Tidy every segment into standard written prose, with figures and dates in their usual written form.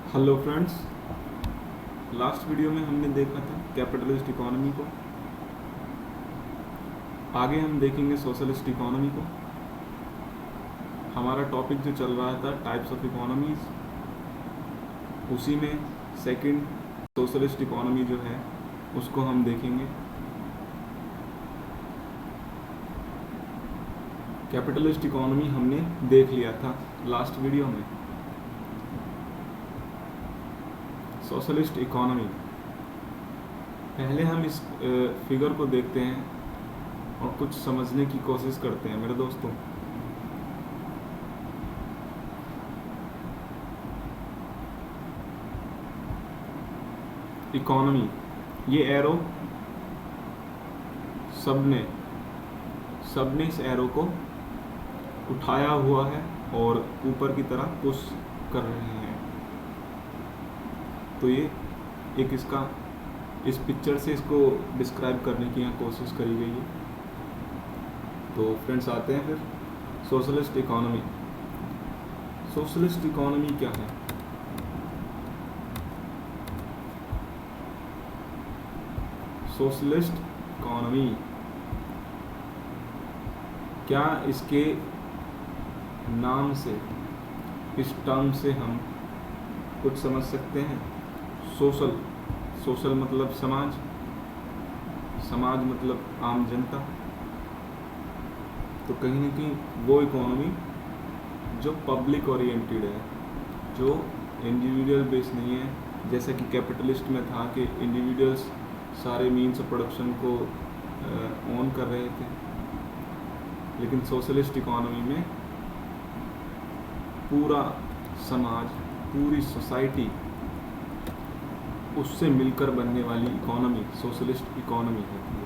Hello friends, last video में हमने देखा था कैपिटलिस्ट इकोनॉमी को। आगे हम देखेंगे सोशलिस्ट इकोनॉमी को। हमारा टॉपिक जो चल रहा था टाइप्स ऑफ इकोनॉमीज, उसी में सेकंड सोशलिस्ट इकोनॉमी जो है उसको हम देखेंगे। कैपिटलिस्ट इकोनॉमी हमने देख लिया था लास्ट वीडियो में। सोशलिस्ट इकोनॉमी, पहले हम इस फिगर को देखते हैं और कुछ समझने की कोशिश करते हैं मेरे दोस्तों। इकोनॉमी, ये एरो सबने इस एरो को उठाया हुआ है और ऊपर की तरफ पुश कर रहे हैं। तो ये एक इस पिक्चर से इसको डिस्क्राइब करने की यहाँ कोशिश करी गई है। तो फ्रेंड्स आते हैं फिर सोशलिस्ट इकोनॉमी। सोशलिस्ट इकोनॉमी क्या है? सोशलिस्ट इकोनॉमी क्या, इसके नाम से, इस टर्म से हम कुछ समझ सकते हैं? सोशल मतलब समाज मतलब आम जनता। तो कहीं ना कहीं वो इकोनॉमी जो पब्लिक ओरिएंटेड है, जो इंडिविजुअल बेस नहीं है। जैसा कि कैपिटलिस्ट में था कि इंडिविजुअल्स सारे मीन्स ऑफ प्रोडक्शन को ओन कर रहे थे, लेकिन सोशलिस्ट इकोनॉमी में पूरा समाज, पूरी सोसाइटी, उससे मिलकर बनने वाली इकोनॉमी सोशलिस्ट इकोनॉमी होती है।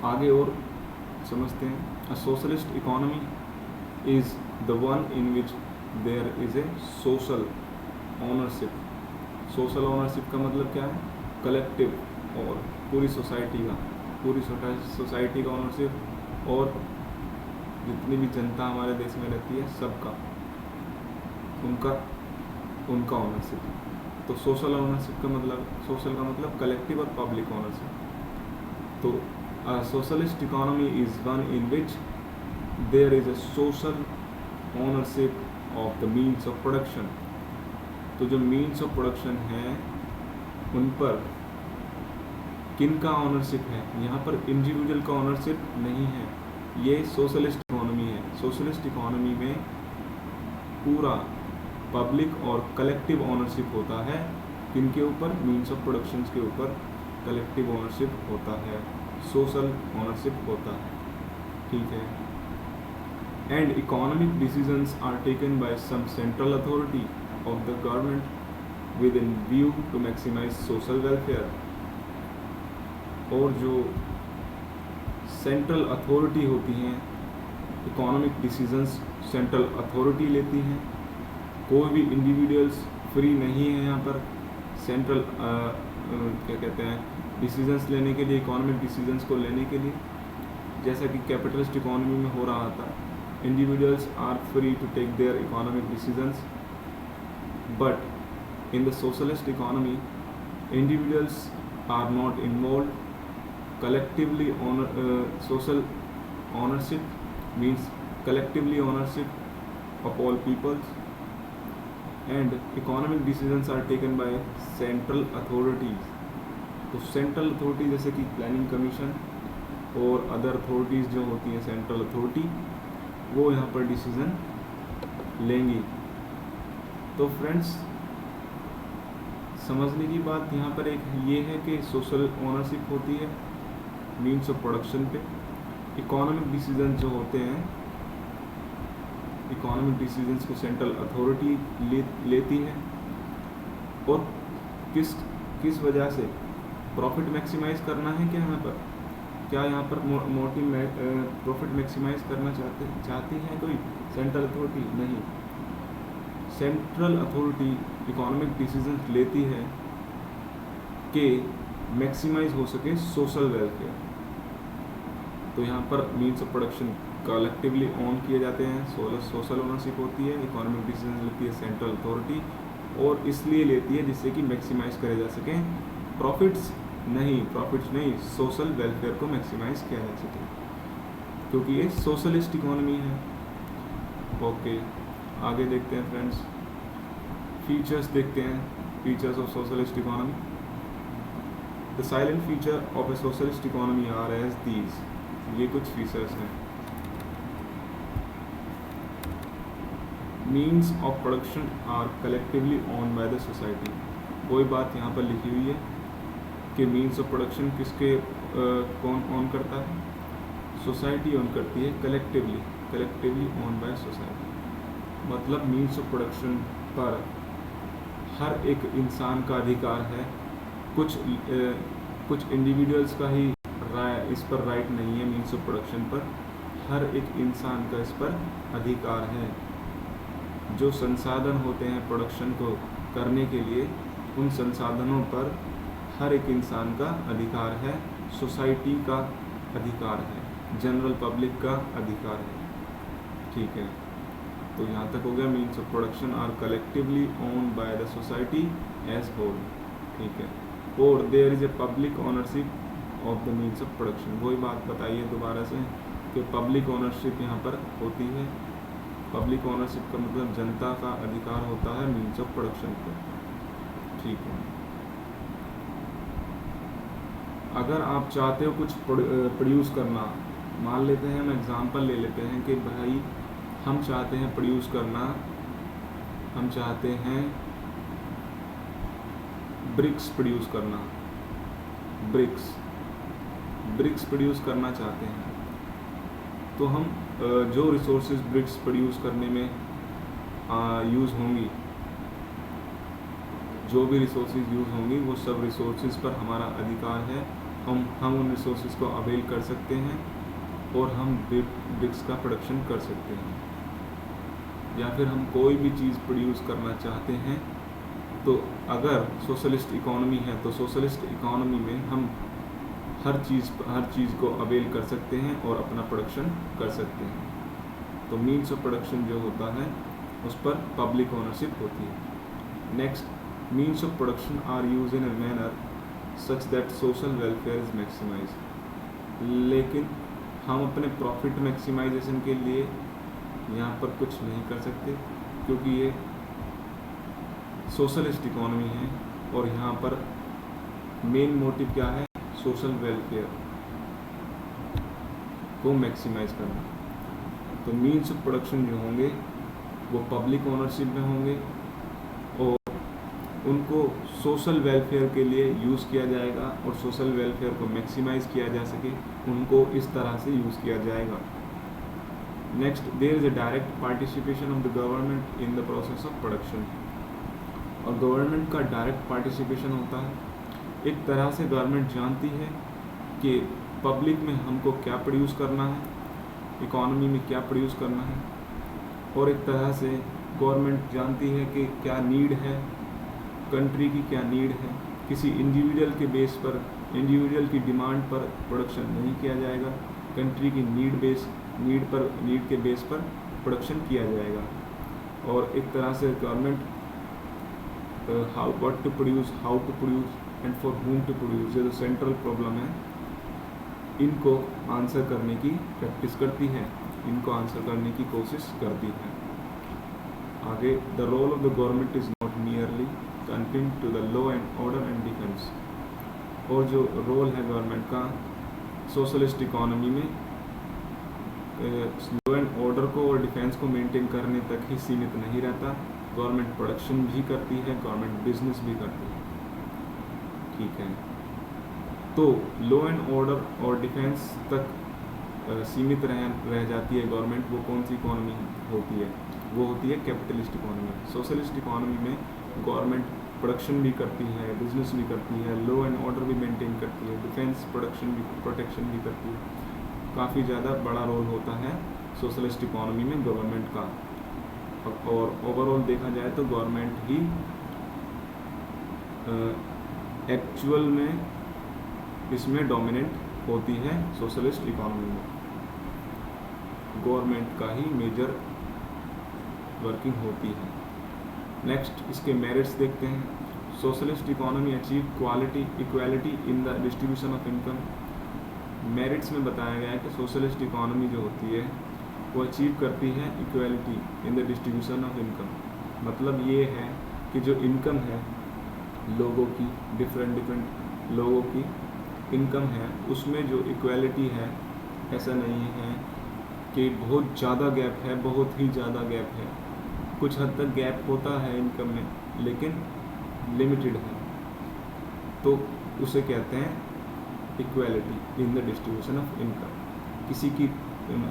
आगे और समझते हैं। A socialist economy is the one in which there is a social ownership. Social ownership का मतलब क्या है? कलेक्टिव, और पूरी सोसाइटी का ओनरशिप, और जितनी भी जनता हमारे देश में रहती है सबका, उनका ओनरशिप। तो सोशल ओनरशिप का मतलब कलेक्टिव और पब्लिक ओनरशिप। तो socialist economy is one in which there is a social ownership of the means of production. तो जो मीन्स ऑफ प्रोडक्शन है उन पर किनका ओनरशिप है? यहाँ पर इंडिविजुअल का ओनरशिप नहीं है। ये सोशलिस्ट इकोनॉमी है। सोशलिस्ट इकोनॉमी में पूरा पब्लिक और कलेक्टिव ओनरशिप होता है। किनके ऊपर? मीन्स ऑफ प्रोडक्शन के ऊपर कलेक्टिव ओनरशिप होता है, सोशल ओनरशिप होता है। ठीक है। And economic decisions are taken by some central authority of the government with in view to maximize social welfare. और जो सेंट्रल अथॉरिटी होती हैं, इकोनॉमिक डिसीजंस सेंट्रल अथॉरिटी लेती हैं। कोई भी इंडिविजुअल्स फ्री नहीं है यहाँ पर सेंट्रल डिसीजंस लेने के लिए, इकोनॉमिक डिसीजंस को लेने के लिए। जैसा कि कैपिटलिस्ट इकोनॉमी में हो रहा था, individuals are free to take their economic decisions, but in the socialist economy individuals are not involve. collectively social ownership means collectively ownership of all peoples, and economic decisions are taken by central authorities. तो central authority जैसे कि planning commission और other authorities जो होती हैं central authority, वो यहाँ पर डिसीजन लेंगी। तो फ्रेंड्स, समझने की बात यहाँ पर एक ये है कि सोशल ओनरशिप होती है मीन्स ऑफ प्रोडक्शन पे। इकोनॉमिक डिसीजन जो होते हैं, इकोनॉमिक डिसीजंस को सेंट्रल अथॉरिटी लेती है। और किस वजह से? प्रॉफिट मैक्सिमाइज करना है क्या यहाँ पर? क्या यहाँ पर मोटिव प्रॉफिट मैक्सिमाइज करना चाहती है कोई सेंट्रल अथॉरिटी? नहीं। सेंट्रल अथॉरिटी इकोनॉमिक डिसीजंस लेती है कि मैक्सिमाइज हो सके सोशल वेलफेयर। तो यहाँ पर means of production collectively own किए जाते हैं, सोशल ओनरशिप होती है, इकोनॉमिक डिसीजन लेती है सेंट्रल अथॉरिटी, और इसलिए लेती है जिससे कि मैक्सिमाइज करे जा सकें प्रॉफिट्स नहीं, सोशल वेलफेयर को मैक्सिमाइज किया जा सके, क्योंकि ये सोशलिस्ट इकोनॉमी है। ओके, आगे देखते हैं फ्रेंड्स, फीचर्स देखते हैं, features of socialist economy. The salient feature of a socialist economy are as these, ये कुछ फीचर्स हैं। Means of production are collectively own by the society. कोई बात यहाँ पर लिखी हुई है कि मीन्स ऑफ प्रोडक्शन किसके कौन ऑन करता है? सोसाइटी ऑन करती है, कलेक्टिवली ओन बाय सोसाइटी। मतलब मीन्स ऑफ प्रोडक्शन पर हर एक इंसान का अधिकार है, कुछ इंडिविजुअल्स का ही इस पर राइट नहीं है। मीन्स ऑफ प्रोडक्शन पर हर एक इंसान का इस पर अधिकार है। जो संसाधन होते हैं प्रोडक्शन को करने के लिए, उन संसाधनों पर हर एक इंसान का अधिकार है, सोसाइटी का अधिकार है, जनरल पब्लिक का अधिकार है। ठीक है, तो यहाँ तक हो गया। Means of production are collectively owned by the society as whole. ठीक है, और there is a public ownership of the means of production. वही बात बताइए दोबारा से कि पब्लिक ओनरशिप यहाँ पर होती है। पब्लिक ओनरशिप का मतलब जनता का अधिकार होता है मीन्स ऑफ प्रोडक्शन पर। ठीक है, अगर आप चाहते हो कुछ प्रोड्यूस करना, मान लेते हैं, हम एग्जांपल ले लेते हैं कि भाई हम चाहते हैं प्रोड्यूस करना, हम चाहते हैं ब्रिक्स प्रोड्यूस करना, ब्रिक्स प्रोड्यूस करना चाहते हैं, तो हम जो रिसोर्सेज ब्रिक्स प्रोड्यूस करने में यूज़ होंगी, जो भी रिसोर्सेज यूज़ होंगी वो सब रिसोर्सेज पर हमारा अधिकार है। हम उन रिसोर्सेज को अवेल कर सकते हैं और हम ब्रिक्स का प्रोडक्शन कर सकते हैं। या फिर हम कोई भी चीज़ प्रोड्यूस करना चाहते हैं, तो अगर सोशलिस्ट इकोनॉमी है तो सोशलिस्ट इकोनॉमी में हम हर चीज़ को अवेल कर सकते हैं और अपना प्रोडक्शन कर सकते हैं। तो मीन्स ऑफ प्रोडक्शन जो होता है उस पर पब्लिक ओनरशिप होती है। Next, means of production are use in a manner such that social welfare is maximize. लेकिन हम अपने प्रॉफिट मैक्सिमाइजेशन के लिए यहाँ पर कुछ नहीं कर सकते, क्योंकि ये सोशलिस्ट इकोनॉमी है और यहाँ पर मेन मोटिव क्या है? सोशल वेलफेयर को मैक्सिमाइज करना। तो मीन्स ऑफ प्रोडक्शन जो होंगे वो पब्लिक ओनरशिप में होंगे और उनको सोशल वेलफेयर के लिए यूज़ किया जाएगा और सोशल वेलफेयर को मैक्सिमाइज किया जा सके, उनको इस तरह से यूज़ किया जाएगा। Next, there is a direct participation of the government in the process of production. और गवर्नमेंट का डायरेक्ट पार्टिसिपेशन होता है। एक तरह से गवर्नमेंट जानती है कि पब्लिक में हमको क्या प्रोड्यूस करना है, इकोनॉमी में क्या प्रोड्यूस करना है, और एक तरह से गवर्नमेंट जानती है कि क्या नीड है, कंट्री की क्या नीड है। किसी इंडिविजुअल के बेस पर, इंडिविजुअल की डिमांड पर प्रोडक्शन नहीं किया जाएगा, कंट्री की नीड के बेस पर प्रोडक्शन किया जाएगा। और एक तरह से government what to produce, how to produce and for whom to produce, ये जो सेंट्रल प्रॉब्लम है, इनको आंसर करने की प्रैक्टिस करती है, इनको आंसर करने की कोशिश करती है। आगे, the role of the government is not nearly confined to the law and order and defence. और जो रोल है गवर्नमेंट का सोशलिस्ट इकोनॉमी में लॉ एंड ऑर्डर को और डिफेंस को मेंटेन करने तक ही सीमित नहीं रहता। गवर्नमेंट प्रोडक्शन भी करती है, गवर्नमेंट बिजनेस भी करती है। ठीक है, तो लॉ एंड ऑर्डर और डिफेंस तक सीमित रह जाती है गवर्नमेंट। वो कौन सी इकोनॉमी होती है? वो होती है कैपिटलिस्ट इकोनॉमी। सोशलिस्ट इकोनॉमी में गवर्नमेंट प्रोडक्शन भी करती है, बिजनेस भी करती है, लॉ एंड ऑर्डर भी मेंटेन करती है, डिफेंस प्रोटेक्शन भी करती है। काफ़ी ज़्यादा बड़ा रोल होता है सोशलिस्ट इकोनॉमी में गवर्नमेंट का। और ओवरऑल देखा जाए तो गवर्नमेंट ही एक्चुअल में इसमें डोमिनेंट होती है। सोशलिस्ट इकोनॉमी में गवर्नमेंट का ही मेजर वर्किंग होती है। नेक्स्ट इसके मेरिट्स देखते हैं। Socialist economy achieve quality equality in the distribution of income. Merits में बताया गया है कि सोशलिस्ट इकोनॉमी जो होती है वो अचीव करती है equality in the distribution of income. मतलब ये है कि जो इनकम है लोगों की, डिफरेंट लोगों की इनकम है, उसमें जो इक्वालिटी है, ऐसा नहीं है कि बहुत ज़्यादा गैप है, बहुत ही ज़्यादा गैप है। कुछ हद तक गैप होता है इनकम में, लेकिन लिमिटेड है, तो उसे कहते हैं equality in the distribution of income. किसी की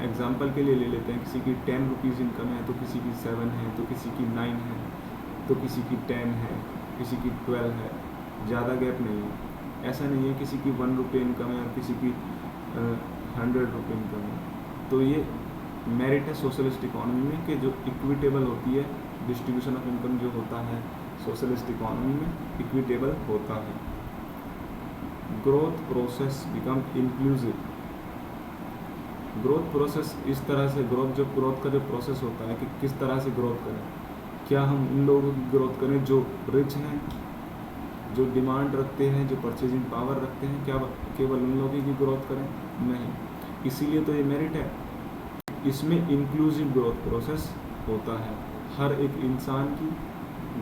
एग्जांपल के लिए ले लेते हैं, किसी की 10 रुपीज़ इनकम है तो किसी की 7 है, तो किसी की 9 है, तो किसी की 10 है, किसी की 12 है, ज़्यादा गैप नहीं है। ऐसा नहीं है किसी की 1 रुपये इनकम है और किसी की 100 रुपये इनकम है। तो ये मेरिट है सोशलिस्ट इकोनॉमी में कि जो इक्विटेबल होती है, डिस्ट्रीब्यूशन ऑफ इनकम जो होता है सोशलिस्ट इकोनॉमी में इक्विटेबल होता है। Growth process become inclusive. Growth process इस तरह से, ग्रोथ का जो प्रोसेस होता है कि किस तरह से ग्रोथ करें। क्या हम उन लोगों की ग्रोथ करें जो रिच हैं, जो डिमांड रखते हैं, जो परचेजिंग पावर रखते हैं, क्या केवल उन लोगों की ग्रोथ करें? नहीं। इसीलिए तो ये मेरिट है। इसमें इंक्लूसिव ग्रोथ प्रोसेस होता है। हर एक इंसान की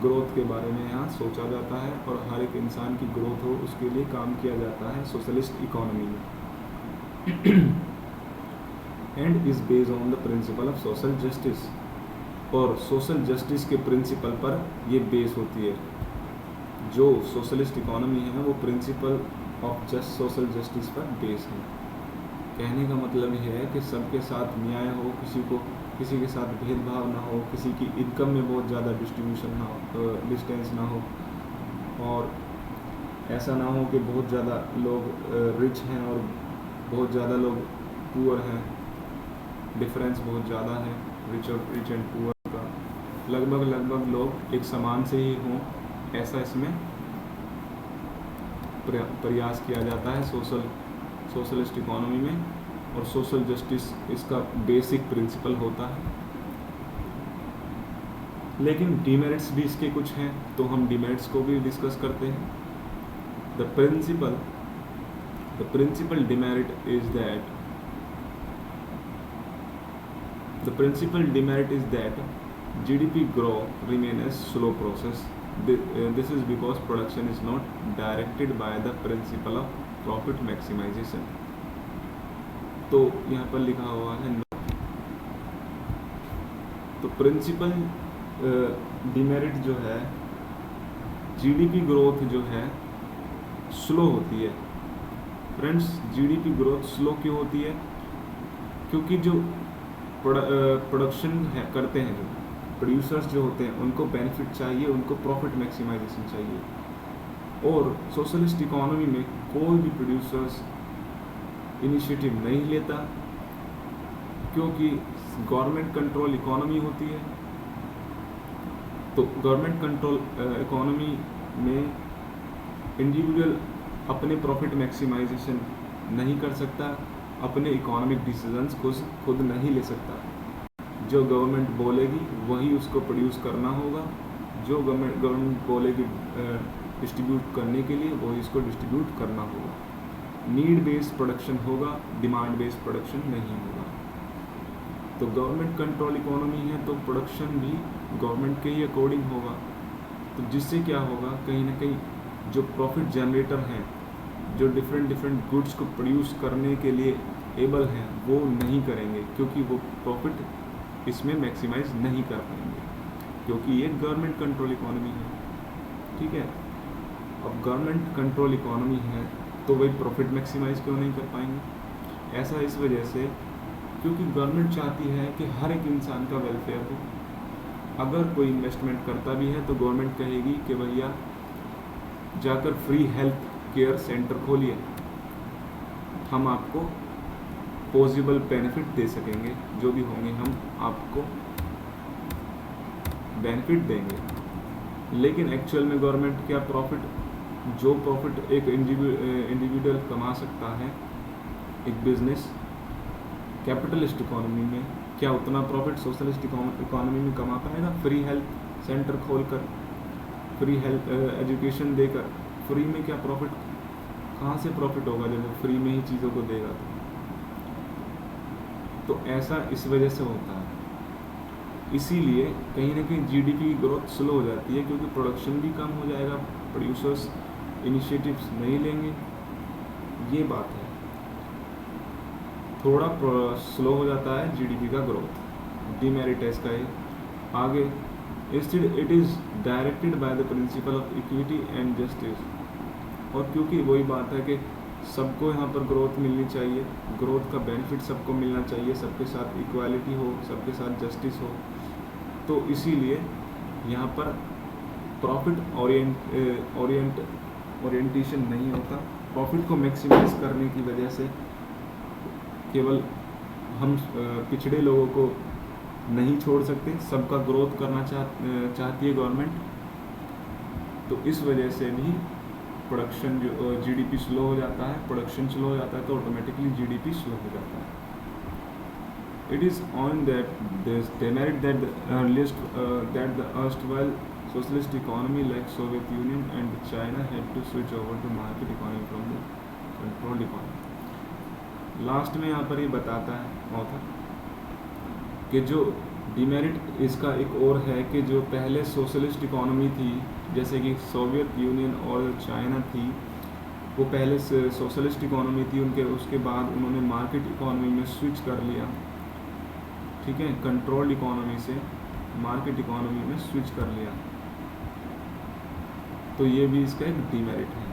ग्रोथ के बारे में यहाँ सोचा जाता है और हर एक इंसान की ग्रोथ हो उसके लिए काम किया जाता है सोशलिस्ट इकोनॉमी में। And is based on the principle of social justice. और सोशल जस्टिस के प्रिंसिपल पर ये बेस होती है। जो सोशलिस्ट इकोनॉमी है वो प्रिंसिपल ऑफ सोशल जस्टिस पर बेस है। कहने का मतलब यह है कि सबके साथ न्याय हो, किसी के साथ भेदभाव ना हो, किसी की इनकम में बहुत ज़्यादा डिस्ट्रीब्यूशन ना हो, डिस्टेंस ना हो, और ऐसा ना हो कि बहुत ज़्यादा लोग रिच हैं और बहुत ज़्यादा लोग पुअर हैं। डिफरेंस बहुत ज़्यादा है रिच एंड पुअर का। लगभग लोग एक समान से ही हों, ऐसा इसमें प्रयास किया जाता है सोशलिस्ट इकोनॉमी में। और सोशल जस्टिस इसका बेसिक प्रिंसिपल होता है। लेकिन डीमेरिट्स भी इसके कुछ हैं, तो हम डीमेरिट्स को भी डिस्कस करते हैं। The principal demerit is that GDP grow remain a slow process. This is because production is not directed by the principle of profit maximization. तो यहाँ पर लिखा हुआ है तो प्रिंसिपल डिमेरिट जो है, GDP ग्रोथ जो है स्लो होती है। फ्रेंड्स, GDP ग्रोथ स्लो क्यों होती है? क्योंकि जो प्रोडक्शन करते हैं, जो प्रोड्यूसर्स जो होते हैं, उनको बेनिफिट चाहिए, उनको प्रॉफिट मैक्सिमाइजेशन चाहिए। और सोशलिस्ट इकोनॉमी में कोई भी प्रोड्यूसर्स इनिशिएटिव नहीं लेता, क्योंकि गवर्नमेंट कंट्रोल इकोनॉमी होती है। तो गवर्नमेंट कंट्रोल इकोनॉमी में इंडिविजुअल अपने प्रॉफिट मैक्सिमाइजेशन नहीं कर सकता, अपने इकोनॉमिक डिसीजंस खुद नहीं ले सकता। जो गवर्नमेंट बोलेगी वही उसको प्रोड्यूस करना होगा, जो गवर्नमेंट बोलेगी डिस्ट्रीब्यूट करने के लिए वही इसको डिस्ट्रीब्यूट करना होगा। नीड बेस्ड प्रोडक्शन होगा, डिमांड बेस्ड प्रोडक्शन नहीं होगा। तो गवर्नमेंट कंट्रोल इकोनॉमी है तो प्रोडक्शन भी गवर्नमेंट के ही अकॉर्डिंग होगा। तो जिससे क्या होगा, कहीं ना कहीं जो प्रॉफिट जनरेटर हैं, जो डिफरेंट गुड्स को प्रोड्यूस करने के लिए एबल हैं, वो नहीं करेंगे, क्योंकि वो प्रॉफिट इसमें मैक्सिमाइज नहीं कर पाएंगे, क्योंकि ये गवर्नमेंट कंट्रोल इकोनॉमी है। ठीक है, अब गवर्नमेंट कंट्रोल इकोनॉमी है तो वही प्रॉफिट मैक्सिमाइज क्यों नहीं कर पाएंगे? ऐसा इस वजह से क्योंकि गवर्नमेंट चाहती है कि हर एक इंसान का वेलफेयर हो। अगर कोई इन्वेस्टमेंट करता भी है तो गवर्नमेंट कहेगी कि भैया जाकर फ्री हेल्थ केयर सेंटर खोलिए, हम आपको पॉसिबल बेनिफिट दे सकेंगे, जो भी होंगे हम आपको बेनिफिट देंगे। लेकिन एक्चुअल में गवर्नमेंट क्या जो प्रॉफिट एक इंडिविजुअल कमा सकता है, एक बिजनेस कैपिटलिस्ट इकोनॉमी में, क्या उतना प्रॉफिट सोशलिस्ट इकोनॉमी में कमा पाएगा? फ्री हेल्थ सेंटर खोलकर, फ्री हेल्थ एजुकेशन देकर, फ्री में क्या प्रॉफिट, कहाँ से प्रॉफिट होगा जब वो फ्री में ही चीज़ों को देगा? तो ऐसा इस वजह से होता है। इसीलिए कहीं ना कहीं जीडीपी की ग्रोथ स्लो हो जाती है, क्योंकि प्रोडक्शन भी कम हो जाएगा, प्रोड्यूसर्स इनिशिएटिव्स नहीं लेंगे, ये बात है। थोड़ा स्लो हो जाता है जीडीपी का ग्रोथ, डीमेरिट है इसका ये। आगे, instead it is directed by the principle of equity and justice, और क्योंकि वही बात है कि सबको यहाँ पर ग्रोथ मिलनी चाहिए, ग्रोथ का बेनिफिट सबको मिलना चाहिए, सबके साथ इक्वालिटी हो, सबके साथ जस्टिस हो, तो इसीलिए यहाँ पर प्रॉफिट ओरिएंटेशन नहीं होता। प्रॉफिट को मैक्सिमाइज करने की वजह से केवल हम पिछड़े लोगों को नहीं छोड़ सकते, सबका ग्रोथ करना चाहती है गवर्नमेंट, तो इस वजह से भी प्रोडक्शन जो जीडीपी स्लो हो जाता है, प्रोडक्शन स्लो हो जाता है, तो ऑटोमेटिकली जीडीपी स्लो हो जाता है। It is on that this demerit that the erstwhile socialist economy like Soviet Union and China had to switch over to market economy from the controlled economy। Last में यहाँ पर ये बताता है author कि जो डिमेरिट इसका एक और है कि जो पहले सोशलिस्ट इकोनॉमी थी, जैसे कि सोवियत यूनियन और चाइना थी, वो पहले से सोशलिस्ट इकोनॉमी थी, उसके बाद उन्होंने मार्केट इकोनॉमी में स्विच कर लिया, ठीक है, कंट्रोल्ड इकोनॉमी से मार्केट इकोनॉमी में स्विच कर लिया, तो ये भी इसका एक डीमेरिट है।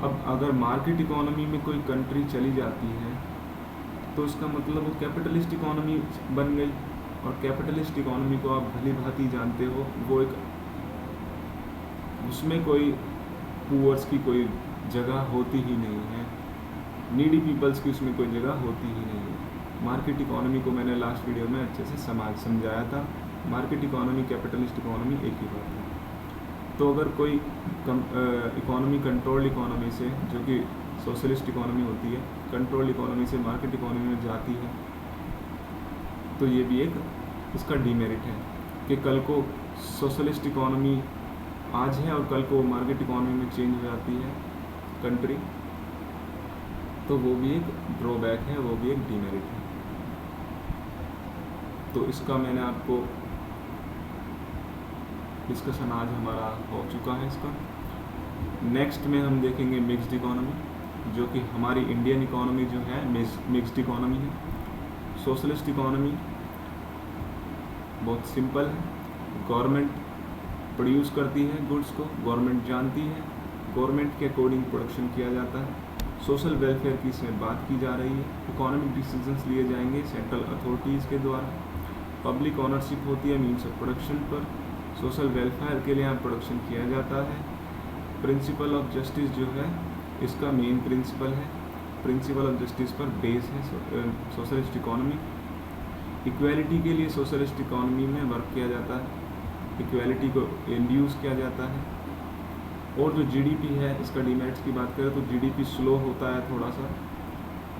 अब अगर मार्केट इकोनॉमी में कोई कंट्री चली जाती है तो इसका मतलब वो कैपिटलिस्ट इकोनॉमी बन गई, और कैपिटलिस्ट इकोनॉमी को आप भली भांति जानते हो, वो एक उसमें कोई पुअर्स की कोई जगह होती ही नहीं है, नीडी पीपल्स की उसमें कोई जगह होती ही नहीं है। मार्केट इकोनॉमी को मैंने लास्ट वीडियो में अच्छे से समझाया था, मार्केट इकोनॉमी कैपिटलिस्ट इकोनॉमी एक ही बात है। तो अगर कोई इकोनॉमी कंट्रोल्ड इकोनॉमी से, जो कि सोशलिस्ट इकोनॉमी होती है, कंट्रोल्ड इकोनॉमी से मार्केट इकोनॉमी में जाती है, तो ये भी एक इसका डीमेरिट है कि कल को सोशलिस्ट इकोनॉमी आज है और कल को मार्केट इकोनॉमी में चेंज हो जाती है कंट्री, तो वो भी एक ड्रॉबैक है, वो भी एक डीमेरिट है। तो इसका मैंने आपको डिस्कशन आज हमारा हो चुका है इसका। नेक्स्ट में हम देखेंगे मिक्स्ड इकोनॉमी, जो कि हमारी इंडियन इकोनॉमी जो है मिक्स्ड इकोनॉमी है। सोशलिस्ट इकोनॉमी बहुत सिंपल है, गवर्नमेंट प्रोड्यूस करती है गुड्स को, गवर्नमेंट जानती है, गवर्नमेंट के अकॉर्डिंग प्रोडक्शन किया जाता है, सोशल वेलफेयर की इसमें बात की जा रही है, इकोनॉमिक डिसीजंस लिए जाएंगे सेंट्रल अथॉरिटीज़ के द्वारा, पब्लिक ऑनरशिप होती है मीन्स ऑफ प्रोडक्शन पर, सोशल वेलफेयर के लिए यहाँ प्रोडक्शन किया जाता है। प्रिंसिपल ऑफ जस्टिस जो है इसका मेन प्रिंसिपल है, प्रिंसिपल ऑफ जस्टिस पर बेस है सोशलिस्ट इकोनॉमी। इक्वालिटी के लिए सोशलिस्ट इकोनॉमी में वर्क किया जाता है, इक्वालिटी को इंड्यूस किया जाता है। और जो जीडीपी है, इसका डीमेरिट्स की बात करें तो जीडीपी स्लो होता है थोड़ा सा,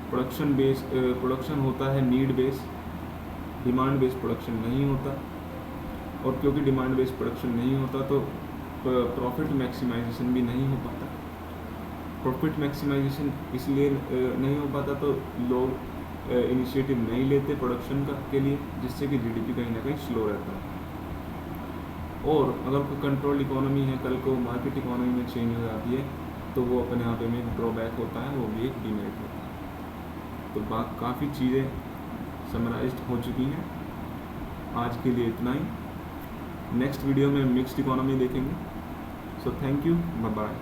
प्रोडक्शन होता है need base, demand based production नहीं होता, और क्योंकि डिमांड बेस्ड प्रोडक्शन नहीं होता तो प्रॉफिट मैक्सिमाइजेशन भी नहीं हो पाता। प्रॉफिट मैक्सिमाइजेशन इसलिए नहीं हो पाता तो लोग इनिशिएटिव नहीं लेते प्रोडक्शन का के लिए, जिससे कि जीडीपी कहीं ना कहीं स्लो रहता है। और अगर कोई कंट्रोल्ड इकोनॉमी है, कल को मार्केट इकोनॉमी में चेंज हो जाती है, तो वो अपने यहाँ पे में एक ड्रॉबैक होता है, वो भी एक डीमेरिट होता है। तो काफ़ी चीज़ें समराइज्ड हो चुकी हैं, आज के लिए इतना ही। नेक्स्ट वीडियो में मिक्स्ड इकोनॉमी देखेंगे। So thank you, bye bye.